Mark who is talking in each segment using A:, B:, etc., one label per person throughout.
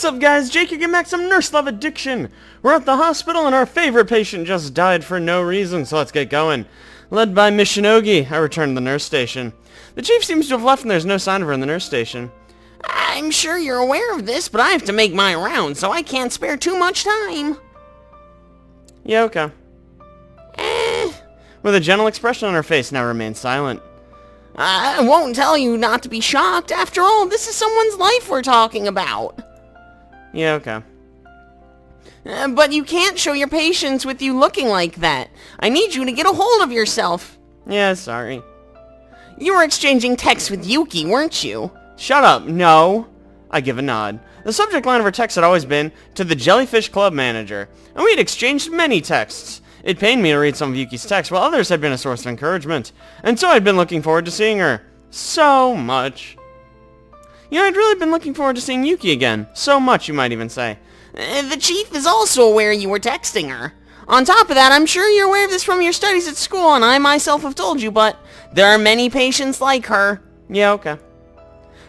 A: What's up, guys? Jake here, getting back some Nurse Love Addiction. We're at the hospital and our favorite patient just died for no reason, so let's get going. Led by Miss Shinogi, I return to the nurse station. The chief seems to have left and there's no sign of her in the nurse station.
B: I'm sure you're aware of this, but I have to make my rounds, so I can't spare too much time.
A: Yeah, okay. With a gentle expression on her face, now remains silent.
B: I won't tell you not to be shocked. After all, this is someone's life we're talking about.
A: Yeah, okay.
B: But you can't show your patients with you looking like that. I need you to get a hold of yourself.
A: Yeah, sorry.
B: You were exchanging texts with Yuki, weren't you?
A: Shut up, no. I give a nod. The subject line of her text had always been, to the Jellyfish Club manager, and we had exchanged many texts. It pained me to read some of Yuki's texts, while others had been a source of encouragement, and so I'd been looking forward to seeing her. So much. You know, I'd really been looking forward to seeing Yuki again. So much, you might even say.
B: The chief is also aware you were texting her. On top of that, I'm sure you're aware of this from your studies at school, and I myself have told you, but there are many patients like her.
A: Yeah, okay.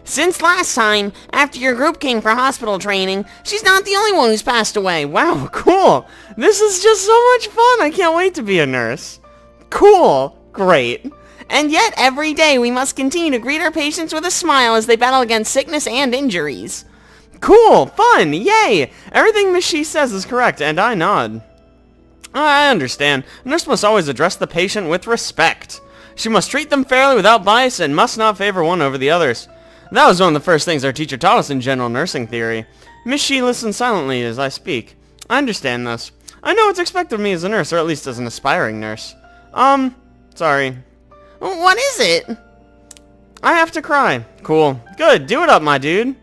B: Since last time, after your group came for hospital training, she's not the only one who's passed away.
A: Wow, cool. This is just so much fun. I can't wait to be a nurse. Cool. Great.
B: And yet, every day we must continue to greet our patients with a smile as they battle against sickness and injuries.
A: Cool. Fun. Yay. Everything Miss Shi says is correct, and I nod. I understand. A nurse must always address the patient with respect. She must treat them fairly without bias and must not favor one over the others. That was one of the first things our teacher taught us in general nursing theory. Miss Shi listens silently as I speak. I understand this. I know what's expected of me as a nurse, or at least as an aspiring nurse. Sorry.
B: What is it?
A: I have to cry. Cool. Good. Do it up, my dude.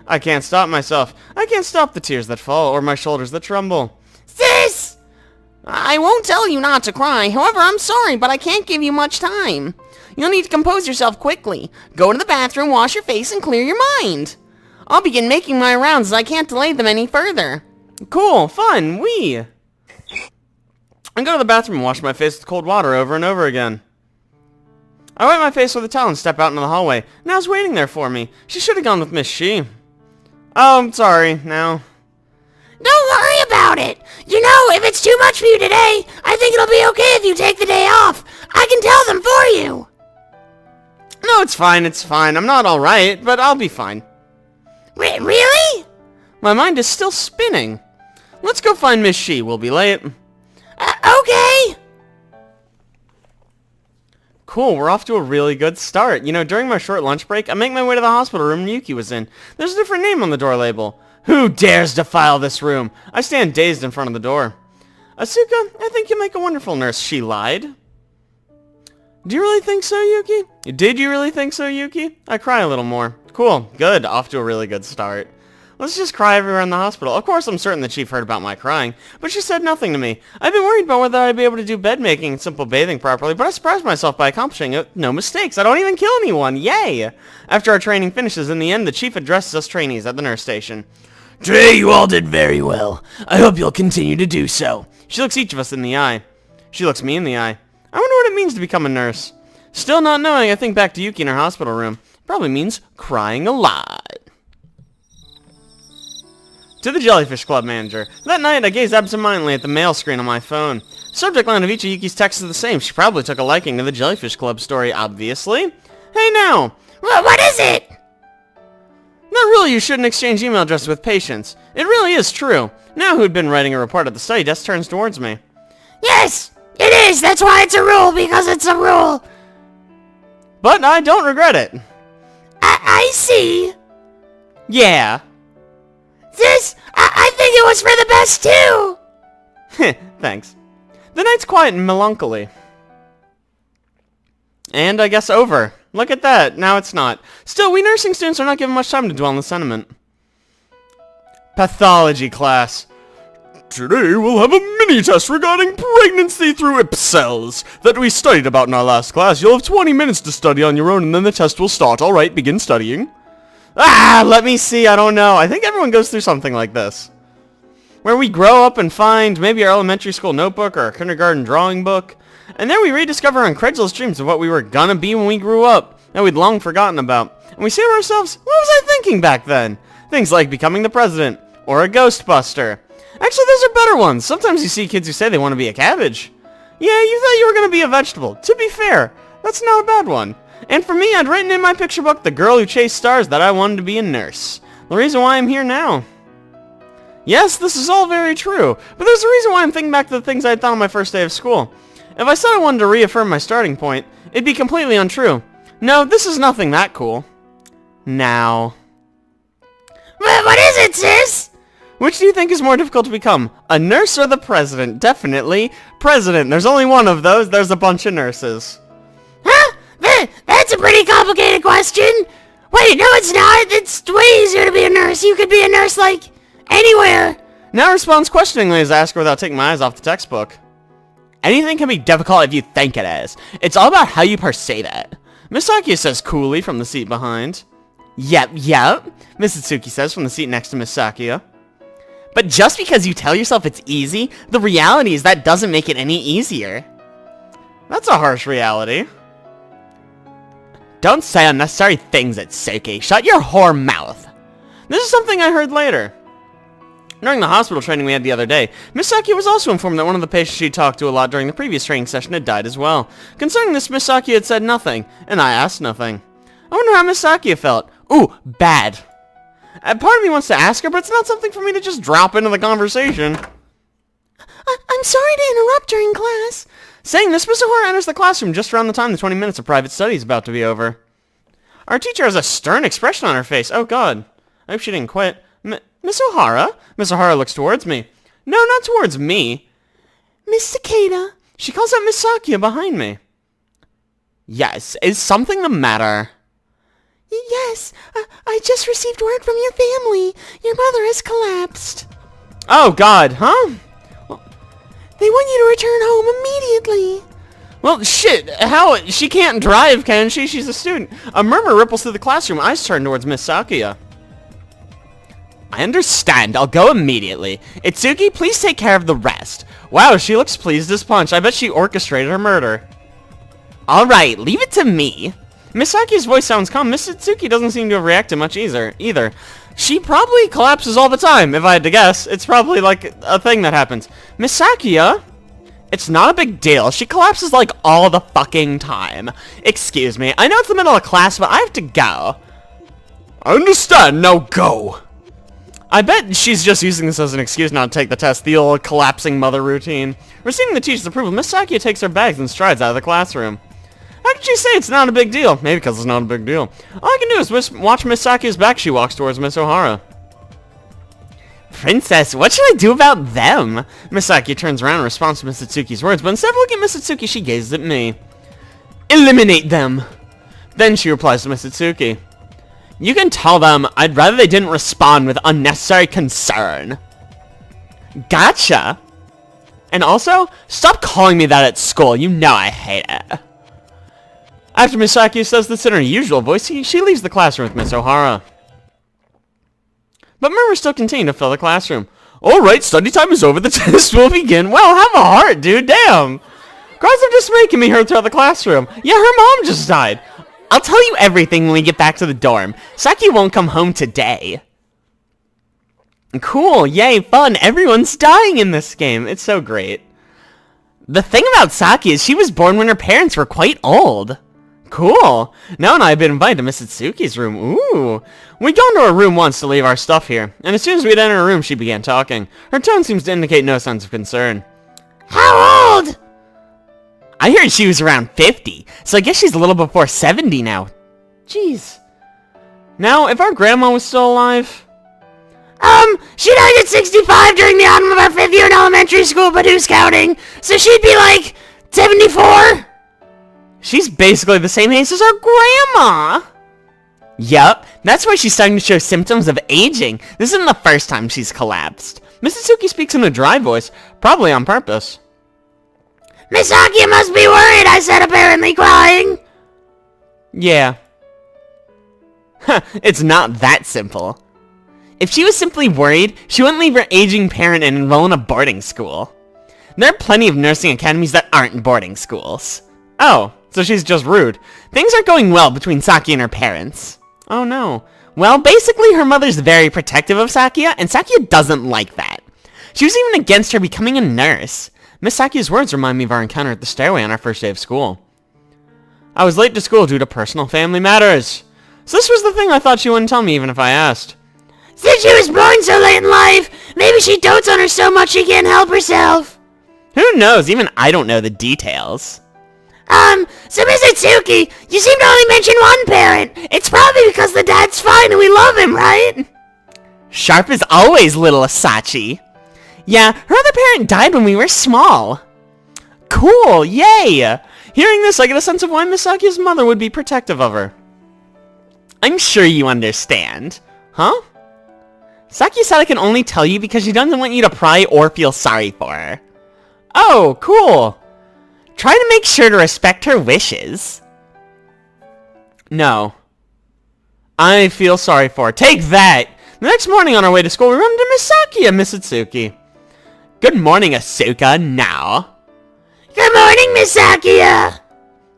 A: I can't stop myself. I can't stop the tears that fall, or my shoulders that tremble.
B: Sis! I won't tell you not to cry. However, I'm sorry, but I can't give you much time. You'll need to compose yourself quickly. Go to the bathroom, wash your face, and clear your mind. I'll begin making my rounds as I can't delay them any further.
A: Cool. Fun. I go to the bathroom and wash my face with cold water over and over again. I wipe my face with a towel and step out into the hallway. Nao's waiting there for me. She should have gone with Miss Shi. Oh, I'm sorry, Nao.
B: Don't worry about it. You know, if it's too much for you today, I think it'll be okay if you take the day off. I can tell them for you.
A: No, it's fine. I'm not alright, but I'll be fine.
B: Really?
A: My mind is still spinning. Let's go find Miss Shi. We'll be late.
B: Okay.
A: Cool, we're off to a really good start. You know, during my short lunch break, I make my way to the hospital room Yuki was in. There's a different name on the door label. Who dares defile this room? I stand dazed in front of the door. Asuka, I think you'll make a wonderful nurse. She lied. Do you really think so, Yuki? Did you really think so, Yuki? I cry a little more. Cool, good, off to a really good start. Let's just cry everywhere in the hospital. Of course, I'm certain the chief heard about my crying, but she said nothing to me. I've been worried about whether I'd be able to do bed making and simple bathing properly, but I surprised myself by accomplishing it. No mistakes. I don't even kill anyone. Yay! After our training finishes, in the end, the chief addresses us trainees at the nurse station.
C: Today you all did very well. I hope you'll continue to do so.
A: She looks each of us in the eye. She looks me in the eye. I wonder what it means to become a nurse. Still not knowing, I think back to Yuki in her hospital room. Probably means crying a lot. To the Jellyfish Club manager. That night, I gazed absentmindedly at the mail screen on my phone. Subject line of each of Yuki's texts is the same. She probably took a liking to the Jellyfish Club story, obviously. Hey, now!
B: What is it?
A: Not really, you shouldn't exchange email addresses with patients. It really is true. Now who had been writing a report at the study desk turns towards me.
B: Yes, it is. That's why it's a rule, because it's a rule.
A: But I don't regret it.
B: I see.
A: Yeah.
B: Sis, I think it was for the best, too.
A: Thanks. The night's quiet and melancholy. And I guess over. Look at that. Now it's not. Still, we nursing students are not given much time to dwell on the sentiment. Pathology class.
C: Today we'll have a mini-test regarding pregnancy through ip cells that we studied about in our last class. You'll have 20 minutes to study on your own and then the test will start. Alright, begin studying.
A: Let me see. I don't know. I think everyone goes through something like this. Where we grow up and find maybe our elementary school notebook or our kindergarten drawing book. And there we rediscover incredulous dreams of what we were gonna be when we grew up that we'd long forgotten about. And we say to ourselves, what was I thinking back then? Things like becoming the president, or a ghostbuster. Actually, those are better ones. Sometimes you see kids who say they want to be a cabbage. Yeah, you thought you were going to be a vegetable. To be fair, that's not a bad one. And for me, I'd written in my picture book, The Girl Who Chased Stars, that I wanted to be a nurse. The reason why I'm here now. Yes, this is all very true, but there's a reason why I'm thinking back to the things I had thought on my first day of school. If I said I wanted to reaffirm my starting point, it'd be completely untrue. No, this is nothing that cool. Now.
B: What is it, sis?
A: Which do you think is more difficult to become? A nurse or the president? Definitely. President. There's only one of those. There's a bunch of nurses.
B: Huh? That's a pretty complicated question. Wait, no it's not. It's way easier to be a nurse. You could be a nurse, like, anywhere.
A: Now responds questioningly as I ask her without taking my eyes off the textbook. Anything can be difficult if you think it is. It's all about how you perceive it. Misaki says coolly from the seat behind. Yep, Misatsuki says from the seat next to Misaki. But just because you tell yourself it's easy, the reality is that doesn't make it any easier. That's a harsh reality. Don't say unnecessary things, Itsuki. Shut your whore mouth. This is something I heard later. During the hospital training we had the other day, Misaki was also informed that one of the patients she talked to a lot during the previous training session had died as well. Concerning this, Misaki had said nothing, and I asked nothing. I wonder how Misaki felt. Ooh, bad. Part of me wants to ask her, but it's not something for me to just drop into the conversation.
B: I'm sorry to interrupt during class.
A: Saying this, Miss O'Hara enters the classroom just around the time the 20 minutes of private study is about to be over. Our teacher has a stern expression on her face. Oh god. I hope she didn't quit. Miss O'Hara? Miss O'Hara looks towards me. No, not towards me.
B: Miss Takeda.
A: She calls out Misaki behind me. Yes, is something the matter?
B: Yes, I just received word from your family. Your mother has collapsed.
A: Oh god, huh?
B: They want you to return home immediately.
A: Well, shit, how? She can't drive, can she? She's a student. A murmur ripples through the classroom. Eyes turn towards Miss Sakia. I understand. I'll go immediately. Itsuki, please take care of the rest. Wow, she looks pleased as punch. I bet she orchestrated her murder. Alright, leave it to me. Misaki's voice sounds calm. Miss Itsuki doesn't seem to have reacted much either. She probably collapses all the time, if I had to guess. It's probably like a thing that happens. Misaki, it's not a big deal. She collapses like all the fucking time. Excuse me. I know it's the middle of class, but I have to go.
C: I understand. Now go.
A: I bet she's just using this as an excuse not to take the test, the old collapsing mother routine. Receiving the teacher's approval, Miss Saki takes her bags and strides out of the classroom. How can she say it's not a big deal? Maybe because it's not a big deal. All I can do is watch Miss Saki's back. She walks towards Miss O'Hara. Princess, what should I do about them? Misaki turns around in response to Miss Itsuki's words, but instead of looking at Miss Itsuki, she gazes at me. Eliminate them. Then she replies to Miss Itsuki. You can tell them I'd rather they didn't respond with unnecessary concern. Gotcha. And also, stop calling me that at school. You know I hate it. After Misaki says this in her usual voice, she leaves the classroom with Miss O'Hara. But murmurs still continue to fill the classroom.
C: Alright, study time is over. The test will begin.
A: Well, have a heart, dude. Damn. Girls are just making me hurt throughout the classroom. Yeah, her mom just died. I'll tell you everything when we get back to the dorm. Saki won't come home today. Cool. Yay, fun. Everyone's dying in this game. It's so great. The thing about Saki is she was born when her parents were quite old. Cool. Now and I have been invited to Miss Itsuki's room. Ooh. We'd gone to her room once to leave our stuff here, and as soon as we'd entered her room, she began talking. Her tone seems to indicate no signs of concern.
B: How old?
A: I heard she was around 50, so I guess she's a little before 70 now. Jeez. Now, if our grandma was still alive...
B: She died at 65 during the autumn of our 5th year in elementary school, but who's counting? So she'd be like 74?
A: She's basically the same age as our grandma! Yup, that's why she's starting to show symptoms of aging. This isn't the first time she's collapsed. Miss Itsuki speaks in a dry voice, probably on purpose.
B: Misaki must be worried, I said, apparently crying.
A: Yeah. It's not that simple. If she was simply worried, she wouldn't leave her aging parent and enroll in a boarding school. There are plenty of nursing academies that aren't boarding schools. Oh, so she's just rude. Things aren't going well between Saki and her parents. Oh no. Well, basically her mother's very protective of Sakia, and Sakia doesn't like that. She was even against her becoming a nurse. Miss Sakia's words remind me of our encounter at the stairway on our first day of school. I was late to school due to personal family matters. So this was the thing I thought she wouldn't tell me even if I asked.
B: Since she was born so late in life, maybe she dotes on her so much she can't help herself.
A: Who knows? Even I don't know the details.
B: So Misaki, you seem to only mention one parent. It's probably because the dad's fine and we love him, right?
A: Sharp as always, little Asachi. Yeah, her other parent died when we were small. Cool, yay! Hearing this, I get a sense of why Misaki's mother would be protective of her. I'm sure you understand. Huh? Saki said I can only tell you because she doesn't want you to pry or feel sorry for her. Oh, cool. Try to make sure to respect her wishes. No. I feel sorry for her. Take that! The next morning on our way to school, we run into Misaki and Miss Atsuki. Good morning, Asuka, now.
B: Good morning, Misaki.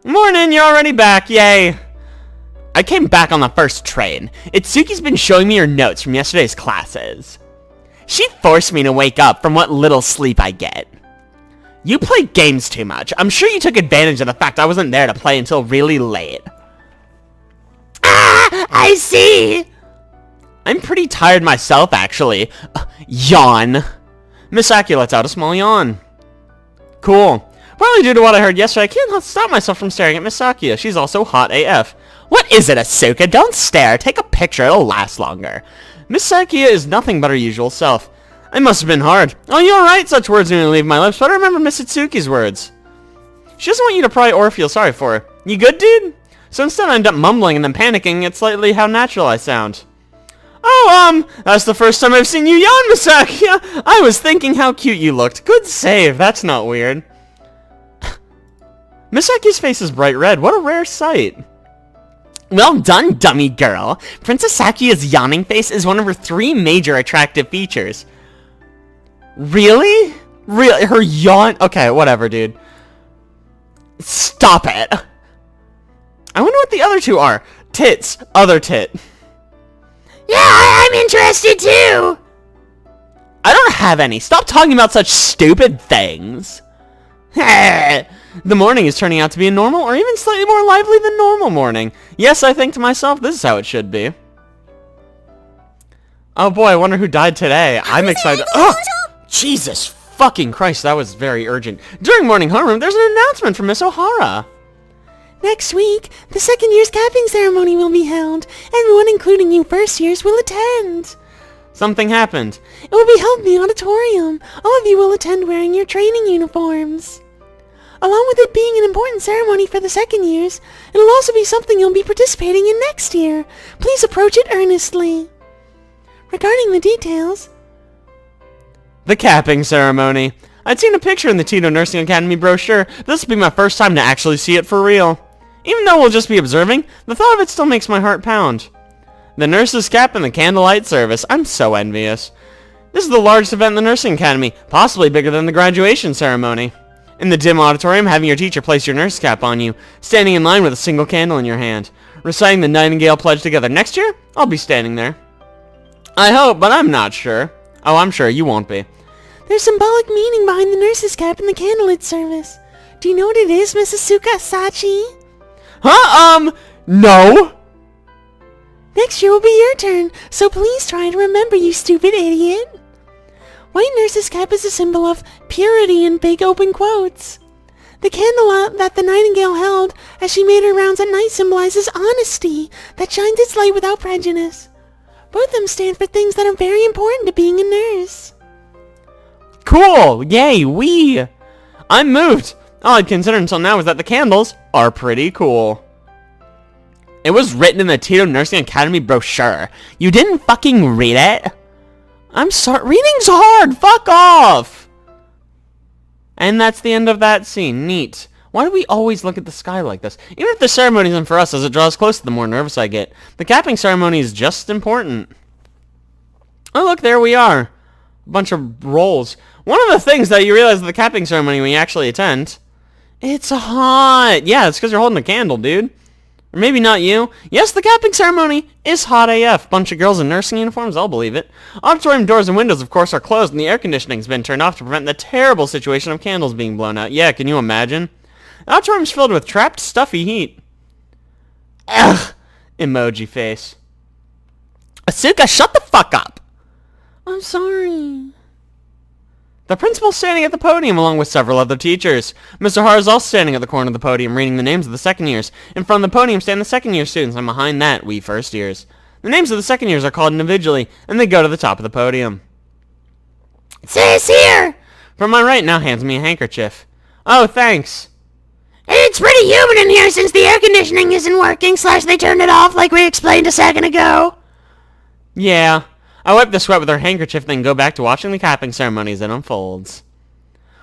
A: Morning, you're already back, yay. I came back on the first train. Itsuki's been showing me her notes from yesterday's classes. She forced me to wake up from what little sleep I get. You play games too much. I'm sure you took advantage of the fact I wasn't there to play until really late.
B: Ah, I see.
A: I'm pretty tired myself, actually. Yawn. Misaki lets out a small yawn. Cool. Probably due to what I heard yesterday, I can't stop myself from staring at Misaki. She's also hot AF. What is it, Asuka? Don't stare. Take a picture. It'll last longer. Misaki is nothing but her usual self. It must have been hard. Oh, you're right. Such words didn't leave my lips, but I remember Miss Itsuki's words. She doesn't want you to pry or feel sorry for her. You good, dude? So instead I end up mumbling and then panicking at slightly how natural I sound. Oh, that's the first time I've seen you yawn, Misaki. I was thinking how cute you looked. Good save. That's not weird. Misaki's face is bright red. What a rare sight. Well done, dummy girl. Princess Sakia's yawning face is one of her 3 major attractive features. Really? Really? Her yawn? Okay, whatever, dude. Stop it. I wonder what the other 2 are. Tits. Other tit.
B: Yeah, I'm interested too.
A: I don't have any. Stop talking about such stupid things. The morning is turning out to be a normal or even slightly more lively than normal morning. Yes, I think to myself, this is how it should be. Oh boy, I wonder who died today. I'm excited. Oh, Jesus fucking Christ, that was very urgent. During morning homeroom, there's an announcement from Miss O'Hara.
D: Next week, the second year's capping ceremony will be held. Everyone, including you first years, will attend.
A: Something happened.
D: It will be held in the auditorium. All of you will attend wearing your training uniforms. Along with it being an important ceremony for the second years, it'll also be something you'll be participating in next year. Please approach it earnestly. Regarding the details...
A: The capping ceremony. I'd seen a picture in the Tito Nursing Academy brochure. This will be my first time to actually see it for real. Even though we'll just be observing, the thought of it still makes my heart pound. The nurse's cap and the candlelight service. I'm so envious. This is the largest event in the Nursing Academy, possibly bigger than the graduation ceremony. In the dim auditorium, having your teacher place your nurse cap on you, standing in line with a single candle in your hand, reciting the Nightingale Pledge together. Next year, I'll be standing there. I hope, but I'm not sure. Oh, I'm sure you won't be.
D: There's symbolic meaning behind the nurse's cap and the candlelit service. Do you know what it is, Mrs. Tsukitachi?
A: Huh? No!
D: Next year will be your turn, so please try to remember, you stupid idiot. White nurse's cap is a symbol of purity in big open quotes. The candle that the Nightingale held as she made her rounds at night symbolizes honesty that shines its light without prejudice. Both of them stand for things that are very important to being a nurse.
A: Cool! Yay, I'm moved! All I'd considered until now was that the candles are pretty cool. It was written in the Tito Nursing Academy brochure. You didn't fucking read it? I'm sorry. Reading's hard! Fuck off! And that's the end of that scene. Neat. Why do we always look at the sky like this? Even if the ceremony isn't for us, as it draws closer, the more nervous I get. The capping ceremony is just important. Oh, look, there we are. A bunch of rolls. One of the things that you realize at the capping ceremony when you actually attend, it's hot. Yeah, it's because you're holding a candle, dude. Or maybe not you. Yes, the capping ceremony is hot AF. Bunch of girls in nursing uniforms, I'll believe it. Auditorium doors and windows, of course, are closed, and the air conditioning's been turned off to prevent the terrible situation of candles being blown out. Yeah, can you imagine? The auditorium's filled with trapped, stuffy heat. Ugh! Emoji face. Asuka, shut the fuck up!
D: I'm sorry.
A: The principal's standing at the podium along with several other teachers. Mr. Hara's also standing at the corner of the podium reading the names of the second years. In front of the podium stand the second year students, and behind that, we first years. The names of the second years are called individually, and they go to the top of the podium.
B: Sis, here!
A: From my right now hands me a handkerchief. Oh, thanks.
B: It's pretty humid in here since the air conditioning isn't working, / they turned it off like we explained a second ago.
A: Yeah. I wipe the sweat with her handkerchief, then go back to watching the capping ceremony as it unfolds.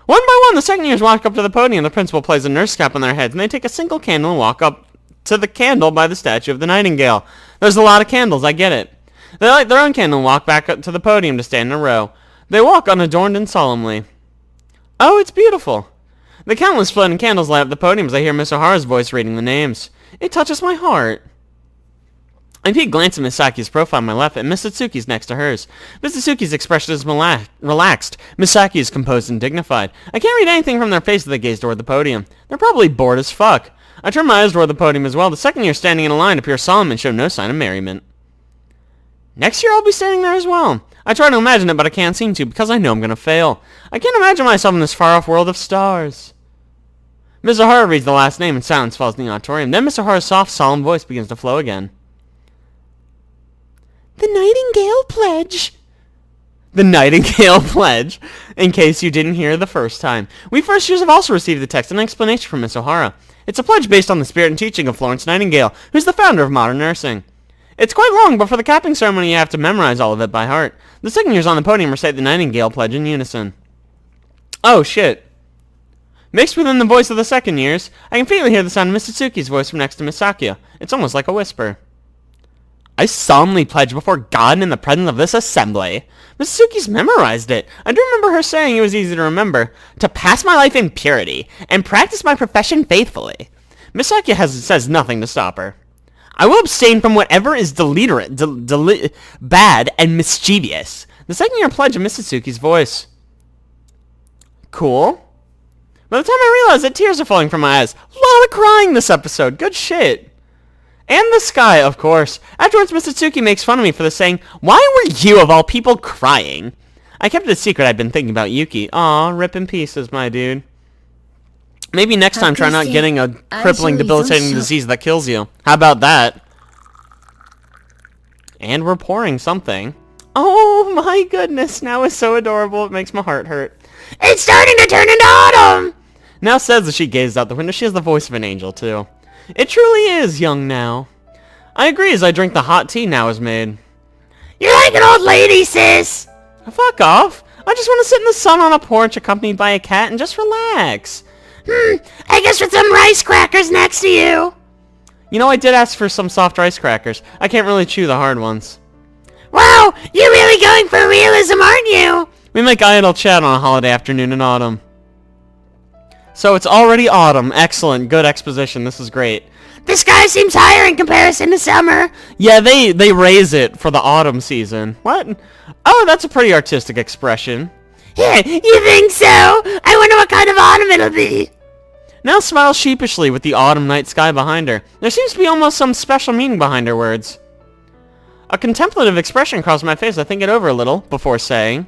A: One by one, the second years walk up to the podium. The principal plays a nurse cap on their heads, and they take a single candle and walk up to the candle by the statue of the nightingale. There's a lot of candles, I get it. They light their own candle and walk back up to the podium to stand in a row. They walk unadorned and solemnly. Oh, it's beautiful. The countless floating candles light up the podium as I hear Mr. Hara's voice reading the names. It touches my heart. I peek glance at Misaki's profile on my left, and Miss Tsuki's next to hers. Miss Tsuki's expression is relaxed. Misaki is composed and dignified. I can't read anything from their faces as they gaze toward the podium. They're probably bored as fuck. I turn my eyes toward the podium as well. The second year standing in a line appear solemn and show no sign of merriment. Next year I'll be standing there as well. I try to imagine it, but I can't seem to because I know I'm going to fail. I can't imagine myself in this far-off world of stars. Mr. Hara reads the last name and silence falls in the auditorium. Then Mr. Hara's soft, solemn voice begins to flow again.
D: The Nightingale Pledge.
A: The Nightingale Pledge, in case you didn't hear the first time. We first years have also received the text and an explanation from Miss O'Hara. It's a pledge based on the spirit and teaching of Florence Nightingale, who's the founder of modern nursing. It's quite long, but for the capping ceremony you have to memorize all of it by heart. The second years on the podium recite the Nightingale Pledge in unison. Oh, shit. Mixed within the voice of the second years, I can faintly hear the sound of Miss Tsuki's voice from next to Misaki. It's almost like a whisper. I solemnly pledge before God and in the presence of this assembly. Miss Tsuki's memorized it. I do remember her saying it was easy to remember. To pass my life in purity and practice my profession faithfully. Misaki says nothing to stop her. I will abstain from whatever is bad and mischievous. The second year pledge of Miss Tsuki's voice. Cool. By the time I realize that tears are falling from my eyes. A lot of crying this episode. Good shit. And the sky, of course. Afterwards, Mr. Tsuki makes fun of me for the saying, "Why were you, of all people, crying?" I kept it a secret I'd been thinking about Yuki. Aw, rip in pieces, my dude. Maybe next time try not getting a crippling, debilitating disease that kills you. How about that? And we're pouring something. Oh my goodness, now it's so adorable it makes my heart hurt.
B: It's starting to turn into autumn!
A: Now says as she gazes out the window, she has the voice of an angel too. It truly is young now. I agree as I drink the hot tea now is made.
B: You're like an old lady, sis!
A: Fuck off. I just want to sit in the sun on a porch accompanied by a cat and just relax.
B: I guess with some rice crackers next to you.
A: You know, I did ask for some soft rice crackers. I can't really chew the hard ones.
B: Wow, you're really going for realism, aren't you?
A: We make idle chat on a holiday afternoon in autumn. So it's already autumn. Excellent. Good exposition. This is great.
B: The sky seems higher in comparison to summer.
A: Yeah, they raise it for the autumn season. What? Oh, that's a pretty artistic expression.
B: You think so? I wonder what kind of autumn it'll be.
A: Now smiles sheepishly with the autumn night sky behind her. There seems to be almost some special meaning behind her words. A contemplative expression crossed my face. I think it over a little before saying,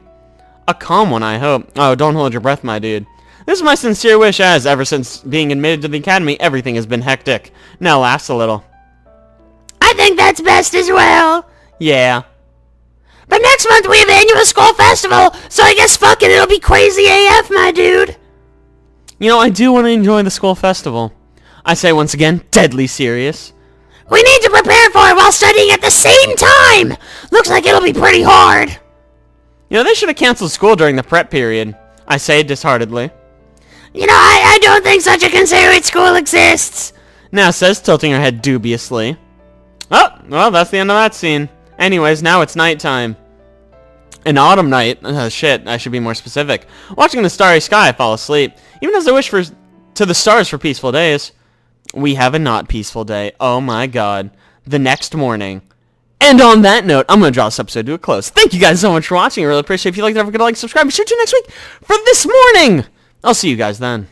A: a calm one, I hope. Oh, don't hold your breath, my dude. This is my sincere wish as, ever since being admitted to the academy, everything has been hectic. Now laughs a little.
B: I think that's best as well.
A: Yeah.
B: But next month we have annual school festival, so I guess fuck it, it'll be crazy AF, my dude.
A: You know, I do want to enjoy the school festival. I say once again, deadly serious.
B: We need to prepare for it while studying at the same time. Looks like it'll be pretty hard.
A: You know, they should have canceled school during the prep period. I say disheartedly.
B: You know, I don't think such a considerate school exists.
A: Now says, tilting her head dubiously. Oh, well, that's the end of that scene. Anyways, now it's nighttime. An autumn night. Shit, I should be more specific. Watching the starry sky, I fall asleep. Even as I wish to the stars for peaceful days. we have a not peaceful day. Oh my god. The next morning. And on that note, I'm going to draw this episode to a close. Thank you guys so much for watching. I really appreciate it. If you liked it, don't forget to like, subscribe. Be sure to tune next week for This Morning. I'll see you guys then.